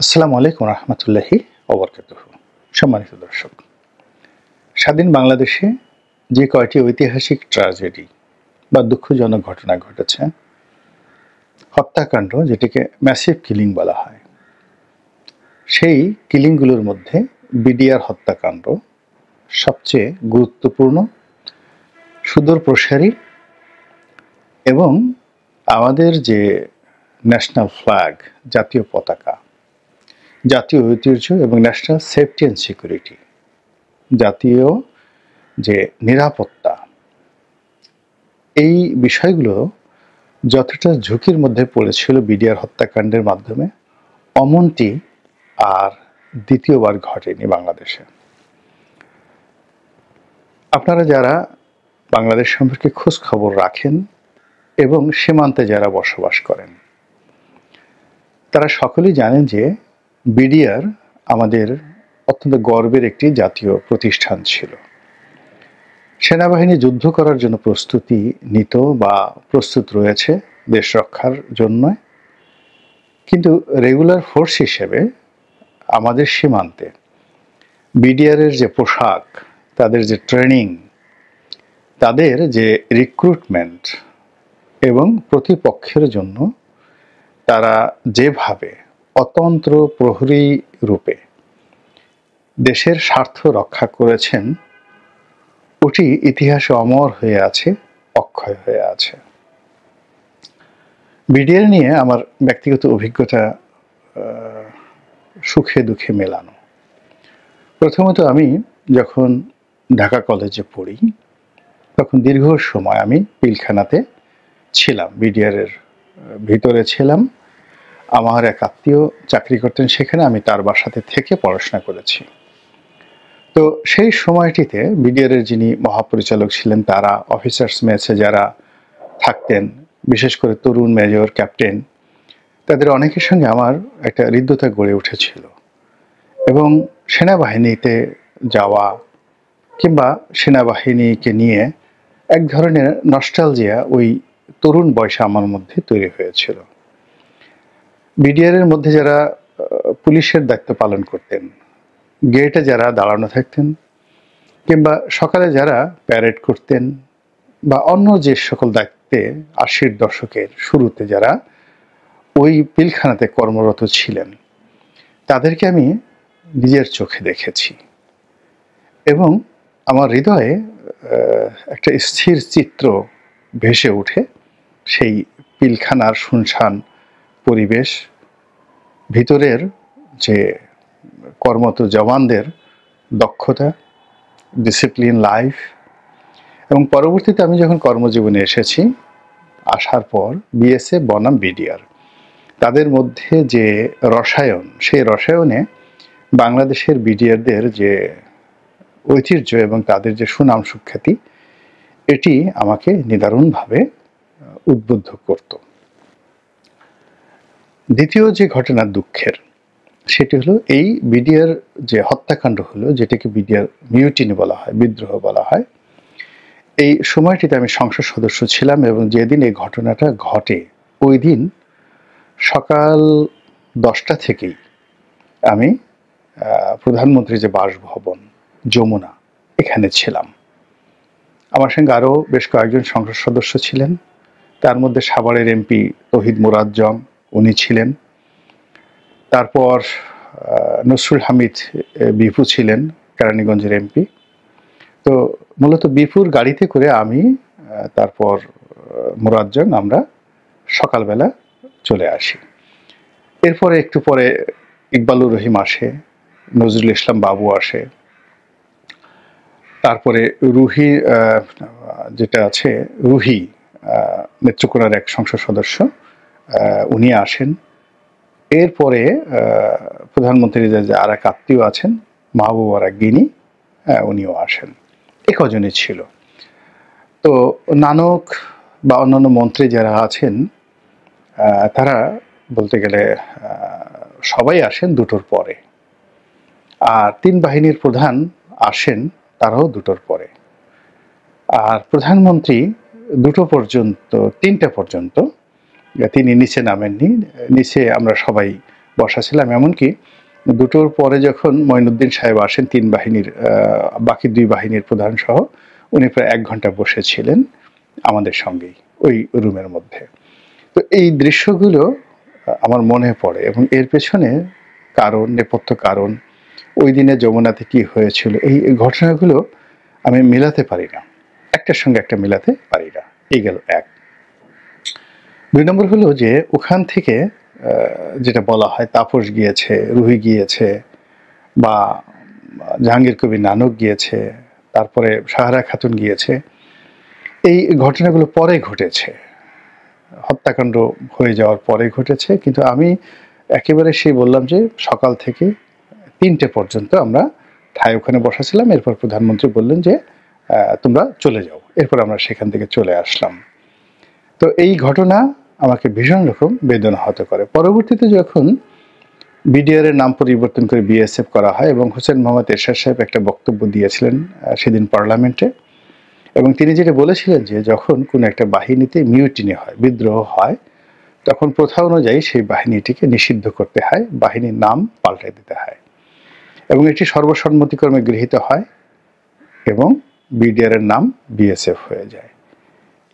আসসালামু আলাইকুম রহমতুল্লাহি ওবরকাতুহু। সম্মানিত দর্শক, স্বাধীন বাংলাদেশে যে কয়টি ঐতিহাসিক ট্র্যাজেডি বা দুঃখজনক ঘটনা ঘটেছে, হত্যাকাণ্ড যেটিকে ম্যাসিভ কিলিং বলা হয়, সেই কিলিংগুলোর মধ্যে বিডিআর হত্যাকাণ্ড সবচেয়ে গুরুত্বপূর্ণ, সুদূর প্রসারী এবং আমাদের যে ন্যাশনাল ফ্ল্যাগ, জাতীয় পতাকা, জাতীয় ঐতিহ্য এবং ন্যাশনাল সেফটি অ্যান্ড সিকিউরিটি, জাতীয় যে নিরাপত্তা, এই বিষয়গুলো যতটা ঝুঁকির মধ্যে পড়েছিল বিডিআর হত্যাকাণ্ডের মাধ্যমে, অমনটি আর দ্বিতীয়বার ঘটেনি বাংলাদেশে। আপনারা যারা বাংলাদেশ সম্পর্কে খোঁজ খবর রাখেন এবং সীমান্তে যারা বসবাস করেন, তারা সকলেই জানেন যে বিডিআর আমাদের অত্যন্ত গর্বের একটি জাতীয় প্রতিষ্ঠান ছিল। সেনাবাহিনী যুদ্ধ করার জন্য প্রস্তুতি নিত বা প্রস্তুত রয়েছে দেশ রক্ষার জন্য, কিন্তু রেগুলার ফোর্স হিসেবে আমাদের সীমান্তে বিডিআরের যে পোশাক, তাদের যে ট্রেনিং, তাদের যে রিক্রুটমেন্ট এবং প্রতিপক্ষের জন্য তারা যেভাবে অতন্ত্র প্রহরী রূপে দেশের স্বার্থ রক্ষা করেছেন, ওটি ইতিহাসে অমর হয়ে আছে, অক্ষয় হয়ে আছে। বিডিআর নিয়ে আমার ব্যক্তিগত অভিজ্ঞতা সুখে দুঃখে মেলানো। প্রথমত, আমি যখন ঢাকা কলেজে পড়ি, তখন দীর্ঘ সময় আমি পিলখানাতে ছিলাম, বিডিআরের ভিতরে ছিলাম। আমার এক আত্মীয় চাকরি করতেন সেখানে, আমি তার বাসাতে থেকে পড়াশোনা করেছি। তো সেই সময়টিতে বিডিআরের যিনি মহাপরিচালক ছিলেন, তারা অফিসার্স মেসে যারা থাকতেন, বিশেষ করে তরুণ মেজর, ক্যাপ্টেন, তাদের অনেকের সঙ্গে আমার একটা হৃদ্যতা গড়ে উঠেছিল এবং সেনাবাহিনীতে যাওয়া কিংবা সেনাবাহিনীকে নিয়ে এক ধরনের নস্টালজিয়া ওই তরুণ বয়সে আমার মধ্যে তৈরি হয়েছিল। বিডিআরের মধ্যে যারা পুলিশের দায়িত্ব পালন করতেন, গেটে যারা দাঁড়ানো থাকতেন, কিংবা সকালে যারা প্যারেড করতেন, বা অন্য যে সকল দায়িত্বে ৮০-র দশকের শুরুতে যারা ওই পিলখানাতে কর্মরত ছিলেন, তাদেরকে আমি নিজের চোখে দেখেছি এবং আমার হৃদয়ে একটা স্থির চিত্র ভেসে ওঠে। সেই পিলখানার শুনশান পরিবেশ, ভিতরের যে কর্মরত জওয়ানদের দক্ষতা, ডিসিপ্লিন লাইফ, এবং পরবর্তীতে আমি যখন কর্মজীবনে এসেছি, আসার পর বিএসএফ বনাম বিডিআর, তাদের মধ্যে যে রসায়ন, সেই রসায়নে বাংলাদেশের বিডিআরদের যে ঐতিহ্য এবং তাদের যে সুনাম সুখ্যাতি, এটি আমাকে নিদারুণভাবে উদ্বুদ্ধ করত। দ্বিতীয় যে ঘটনা দুঃখের, সেটি হলো এই বিডিআর যে হত্যাকাণ্ড হলো, যেটাকে বিডিআর মিউটিনি বলা হয়, বিদ্রোহ বলা হয়। এই সময়টিতে আমি সংসদ সদস্য ছিলাম এবং যেদিন এই ঘটনাটা ঘটে, ওই দিন সকাল 10টা থেকেই আমি প্রধানমন্ত্রীর যে বাসভবন যমুনা, এখানে ছিলাম। আমার সঙ্গে আরও বেশ কয়েকজন সংসদ সদস্য ছিলেন, তার মধ্যে সাভারের এমপি তৌহিদ মুরাজ্জম, উনি ছিলেন। তারপর নসরুল হামিদ বিপু ছিলেন, কেরানীগঞ্জের এমপি। তো মূলত বিপুর গাড়িতে করে আমি, তারপর মুরাজ্জম, আমরা সকালবেলা চলে আসি। এরপরে একটু পরে ইকবালুর রহিম আসে, নজরুল ইসলাম বাবু আসে, তারপরে রুহি, যেটা আছে রুহি, নেত্রকোনার এক সংসদ সদস্য, উনি আসেন। এরপরে প্রধানমন্ত্রীর যে আর এক আত্মীয় আছেন, মাহবুব গিনি, উনিও আসেন। এ কজনই ছিল। তো নানক বা অন্যান্য মন্ত্রী যারা আছেন, তারা বলতে গেলে সবাই আসেন 2টোর পরে, আর 3 বাহিনীর প্রধান আসেন তারাও 2টোর পরে। আর প্রধানমন্ত্রী 2টো পর্যন্ত, 3টা পর্যন্ত তিনি নিচে নামেননি। নিচে আমরা সবাই বসা ছিলাম। এমনকি দুটোর পরে যখন মঈনুদ্দিন সাহেব আসেন ৩ বাহিনীর বাকি ২ বাহিনীর প্রধান সহ, উনি প্রায় ১ ঘন্টা বসেছিলেন আমাদের সঙ্গেই ওই রুমের মধ্যে। তো এই দৃশ্যগুলো আমার মনে পড়ে এবং এর পেছনে কারণ, নেপথ্য কারণ, ওই দিনে যমুনাতে কি হয়েছিল, এই ঘটনাগুলো আমি মেলাতে পারি না। একটার সঙ্গে একটা মেলাতে পারি না। এই গেল ১। ২ নম্বর হলো যে ওখান থেকে যেটা বলা হয় তাপস গিয়েছে, রুহি গিয়েছে বা জাহাঙ্গীর কবির নানক গিয়েছে, তারপরে সাহারা খাতুন গিয়েছে। এই ঘটনাগুলো পরে ঘটেছে। হত্যাকাণ্ড হয়ে যাওয়ার পরে ঘটেছে। কিন্তু আমি একেবারে সেই বললাম যে সকাল থেকে ৩টে পর্যন্ত আমরা ঠায় ওখানে বসা ছিলাম। এরপর প্রধানমন্ত্রী বললেন যে তোমরা চলে যাও। এরপর আমরা সেখান থেকে চলে আসলাম। তো এই ঘটনা আমাকে ভীষণ রকম বেদনাহত করে। পরবর্তীতে যখন বিডিআর এর নাম পরিবর্তন করে বিএসএফ করা হয় এবং হোসেন মোহাম্মদ এরশাদ সাহেব একটা বক্তব্য দিয়েছিলেন সেদিন পার্লামেন্টে, এবং তিনি যেটা বলেছিলেন যে যখন কোনো একটা বাহিনীতে মিউটিনি হয়, বিদ্রোহ হয়, তখন প্রথা অনুযায়ী সেই বাহিনীটিকে নিষিদ্ধ করতে হয়, বাহিনীর নাম পাল্টে দিতে হয় এবং এটি সর্বসম্মতিক্রমে গৃহীত হয় এবং বিডিআর এর নাম বিএসএফ হয়ে যায়।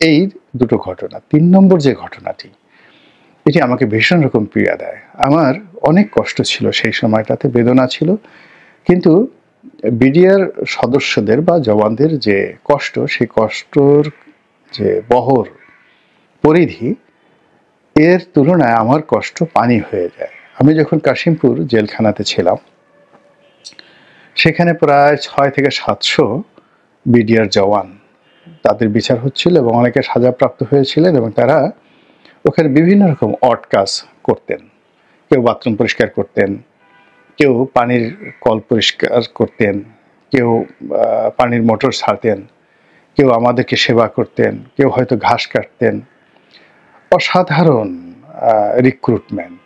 এই দুটো ঘটনা। ৩ নম্বর যে ঘটনাটি, এটি আমাকে ভীষণ রকম পীড়া দেয়। আমার অনেক কষ্ট ছিল সেই সময়টাতে, বেদনা ছিল। কিন্তু বিডিআর সদস্যদের বা জওয়ানদের যে কষ্ট, সেই কষ্টর যে বহর পরিধি, এর তুলনায় আমার কষ্ট পানি হয়ে যায়। আমি যখন কাশিমপুর জেলখানাতে ছিলাম, সেখানে প্রায় ৬ থেকে ৭০০ বিডিআর জওয়ান, তাদের বিচার হচ্ছিল এবং অনেকে সাজাপ্রাপ্ত হয়েছিলেন এবং তারা ওখানে বিভিন্ন রকম অড কাজ করতেন। কেউ বাথরুম পরিষ্কার করতেন, কেউ পানির কল পরিষ্কার করতেন, কেউ পানির মোটর ছাড়তেন, কেউ আমাদেরকে সেবা করতেন, কেউ হয়তো ঘাস কাটতেন। অসাধারণ রিক্রুটমেন্ট।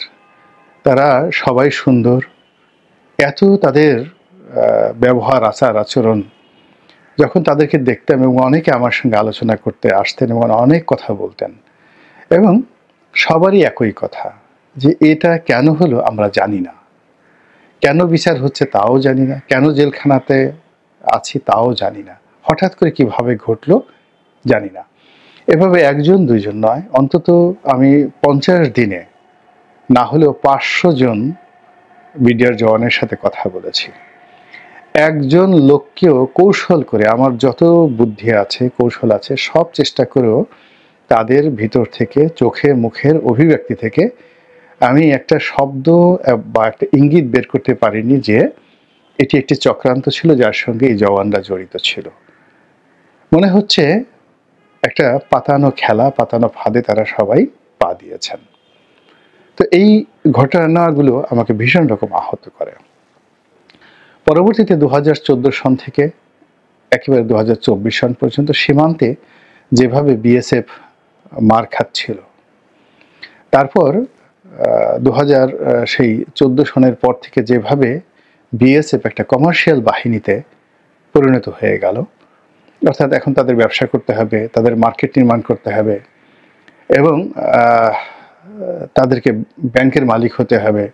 তারা সবাই সুন্দর, এত তাদের ব্যবহার, আচার আচরণ, যখন তাদেরকে দেখতাম এবং অনেকে আমার সঙ্গে আলোচনা করতে আসতেন এবং অনেক কথা বলতেন, এবং সবারই একই কথা যে এটা কেন হলো আমরা জানি না, কেন বিচার হচ্ছে তাও জানি না, কেন জেলখানাতে আছি তাও জানি না, হঠাৎ করে কিভাবে ঘটলো জানি না। এভাবে একজন দুইজন নয়, অন্তত আমি 50 দিনে না হলেও 500 জন বিডিআর জওয়ানের সাথে কথা বলেছি। একজন লোককেও কৌশল করে, আমার যত বুদ্ধি আছে, কৌশল আছে, সব চেষ্টা করেও তাদের ভিতর থেকে, চোখে মুখের অভিব্যক্তি থেকে আমি একটা শব্দ বা একটা ইঙ্গিত বের করতে পারিনি যে এটি একটি চক্রান্ত ছিল যার সঙ্গে এই জওয়ানরা জড়িত ছিল। মনে হচ্ছে একটা পাতানো খেলা, পাতানো ফাঁদে তারা সবাই পা দিয়েছেন। তো এই ঘটনাগুলো আমাকে ভীষণ রকম আহত করে। পরবর্তীতে 2014 সন থেকে একেবারে 2024 সন পর্যন্ত সীমান্তে যেভাবে বিএসএফ মার খাচ্ছিল, তারপর 2014 সনের পর থেকে যেভাবে বিএসএফ একটা কমার্শিয়াল বাহিনীতে পরিণত হয়ে গেল, অর্থাৎ এখন তাদের ব্যবসা করতে হবে, তাদের মার্কেট নির্মাণ করতে হবে এবং তাদেরকে ব্যাংকের মালিক হতে হবে,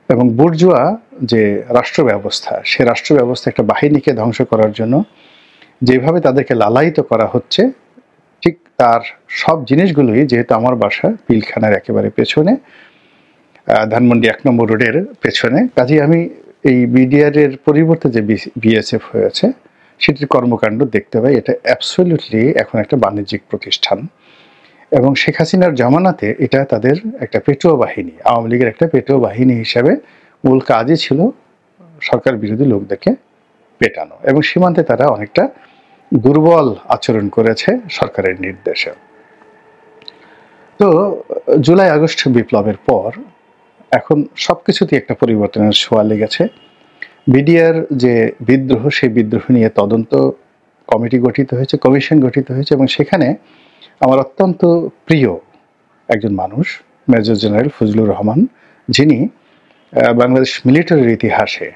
এবং বুর্জোয়া যে রাষ্ট্র ব্যবস্থা, সে রাষ্ট্র ব্যবস্থা একটা বাহিনীকে ধ্বংস করার জন্য যেভাবে তাদেরকে লালায়িত করা হচ্ছে, ঠিক তার সব জিনিসগুলোই, যেহেতু আমার বাসা পিলখানার একেবারে পেছনে, ধানমন্ডি ১ নম্বর রোডের পেছনে, কাজেই আমি এই বিডিআর এর পরিবর্তে যে বিএসএফ হয়েছে সেটির কর্মকাণ্ড দেখতে পাই। এটা অ্যাবসলিউটলি এখন একটা বাণিজ্যিক প্রতিষ্ঠান এবং শেখ হাসিনার জামানাতে এটা তাদের একটা পেটোয়া বাহিনী, আওয়ামী লীগের একটা পেটোয়া বাহিনী হিসাবে মূল কাজই ছিল সরকার বিরোধী লোকদেরকে পেটানো, এবং সীমান্তে তারা অনেকটা দুর্বল আচরণ করেছে সরকারের নির্দেশে। তো জুলাই আগস্ট বিপ্লবের পর এখন সবকিছুতেই একটা পরিবর্তনের ছোঁয়া লেগেছে। বিডিআর যে বিদ্রোহ, সেই বিদ্রোহ নিয়ে তদন্ত কমিটি গঠিত হয়েছে, কমিশন গঠিত হয়েছে, এবং সেখানে আমার অত্যন্ত প্রিয় একজন মানুষ, মেজর জেনারেল ফজলুর রহমান, যিনি বাংলাদেশ মিলিটারির ইতিহাসে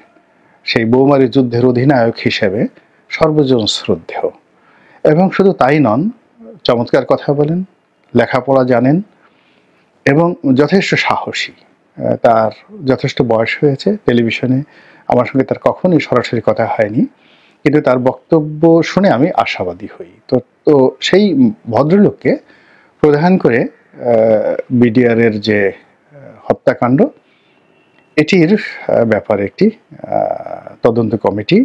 সেই বৌমারি যুদ্ধের অধিনায়ক হিসেবে সর্বজন শ্রদ্ধেয়, এবং শুধু তাই নন, চমৎকার কথা বলেন, লেখাপড়া জানেন এবং যথেষ্ট সাহসী। তার যথেষ্ট বয়স হয়েছে, টেলিভিশনে আমার সঙ্গে তার কখনোই সরাসরি কথা হয়নি, কিন্তু তার বক্তব্য শুনে আমি আশাবাদী হই। তো তো সেই ভদ্রলোককে প্রধান করে বিডিআরের যে হত্যাকাণ্ড, এটির ব্যাপারে একটি তদন্ত কমিটি,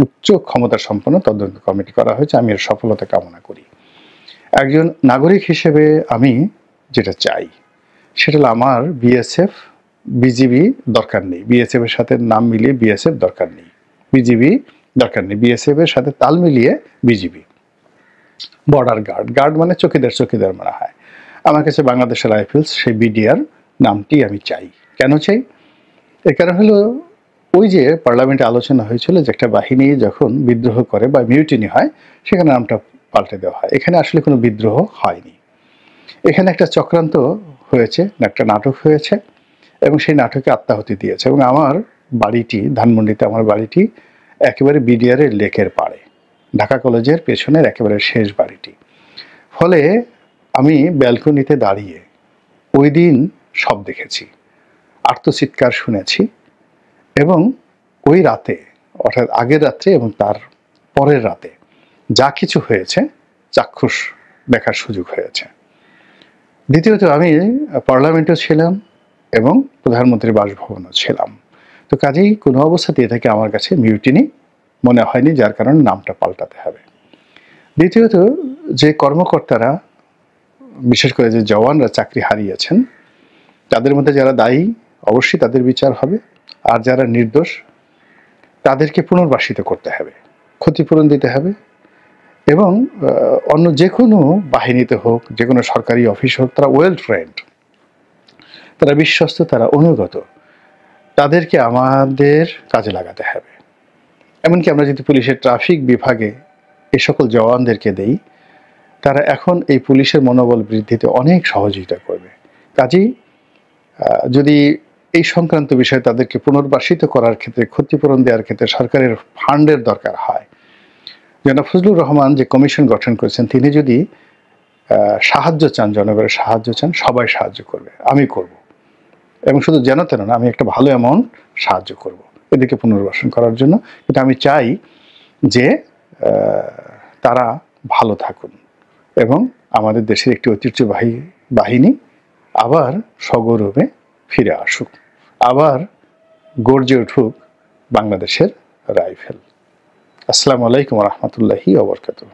উচ্চ ক্ষমতা সম্পন্ন তদন্ত কমিটি করা হয়েছে। আমি এর সফলতা কামনা করি। একজন নাগরিক হিসেবে আমি যেটা চাই সেটা হলো আমার বিএসএফ, বিজিবি দরকার নেই। বিএসএফ এর সাথে নাম মিলিয়ে বিএসএফ দরকার নেই, বিজিবি দরকার নেই। বিএসএফ এর সাথে তাল মিলিয়ে বিজিবি। বর্ডার গার্ড, গার্ড মানে চকিদার, চকিদার মনে হয়। আমার কাছে বাংলাদেশের রাইফেলস সেই বিডিআর নামটি আমি চাই। কেন চাই? এর কারণ হলো ওই যে পার্লামেন্টে আলোচনা হয়েছিল যে একটা বাহিনী যখন বিদ্রোহ করে বা মিউটিনি হয় সেখানে নামটা পাল্টে দেওয়া হয়। এখানে আসলে কোনো বিদ্রোহ হয়নি। এখানে একটা চক্রান্ত হয়েছে, একটা নাটক হয়েছে এবং সেই নাটকে আত্মাহুতি দিয়েছে। এবং আমার বাড়িটি ধানমন্ডিতে, আমার বাড়িটি একেবারে বিডিআরের লেকের পাড়ে, ঢাকা কলেজের পেছনের একেবারে শেষ বাড়িটি। ফলে আমি ব্যালকনিতে দাঁড়িয়ে ওই দিন সব দেখেছি, আর্তচিৎকার শুনেছি এবং ওই রাতে, অর্থাৎ আগের রাত্রে এবং তার পরের রাতে যা কিছু হয়েছে চাক্ষুষ দেখার সুযোগ হয়েছে। দ্বিতীয়ত আমি পার্লামেন্টেও ছিলাম এবং প্রধানমন্ত্রীর বাসভবনও ছিলাম। তো কাজেই কোনো অবস্থাতে এটাকে আমার কাছে মিউটিনি মনে হয়নি, যার কারণে নামটা পাল্টাতে হবে। দ্বিতীয়ত যে কর্মকর্তারা, বিশেষ করে যে জওয়ানরা চাকরি হারিয়েছেন, তাদের মধ্যে যারা দায়ী অবশ্যই তাদের বিচার হবে, আর যারা নির্দোষ তাদেরকে পুনর্বাসিত করতে হবে, ক্ষতিপূরণ দিতে হবে। এবং অন্য যে কোনো বাহিনীতে হোক, যে কোনো সরকারি অফিস হোক, তারা ওয়েল ট্রেন্ড, তারা বিশ্বস্ত, তারা অনুগত, তাদেরকে আমাদের কাজে লাগাতে হবে। এমনকি আমরা যদি পুলিশের ট্রাফিক বিভাগে এই সকল জওয়ানদেরকে দেই, তারা এখন এই পুলিশের মনোবল বৃদ্ধিতে অনেক সহযোগিতা করবে। কাজেই যদি এই সংক্রান্ত বিষয়ে তাদেরকে পুনর্বাসিত করার ক্ষেত্রে, ক্ষতিপূরণ দেওয়ার ক্ষেত্রে সরকারের ফান্ডের দরকার হয়, জনাব ফজলুর রহমান যে কমিশন গঠন করেছেন, তিনি যদি সাহায্য চান, জনগণের সাহায্য চান, সবাই সাহায্য করবে, আমি করব। এবং শুধু যেন তেন না, আমি একটা ভালো অ্যামাউন্ট সাহায্য করব এদেরকে পুনর্বাসন করার জন্য। কিন্তু আমি চাই যে তারা ভালো থাকুন এবং আমাদের দেশের একটি ঐতিহ্যবাহী বাহিনী আবার সগৌরবে ফিরে আসুক, আবার গর্জে উঠুক বাংলাদেশের রাইফেল। আসসালামু আলাইকুম রহমতুল্লাহি ওয়া বারাকাতুহু।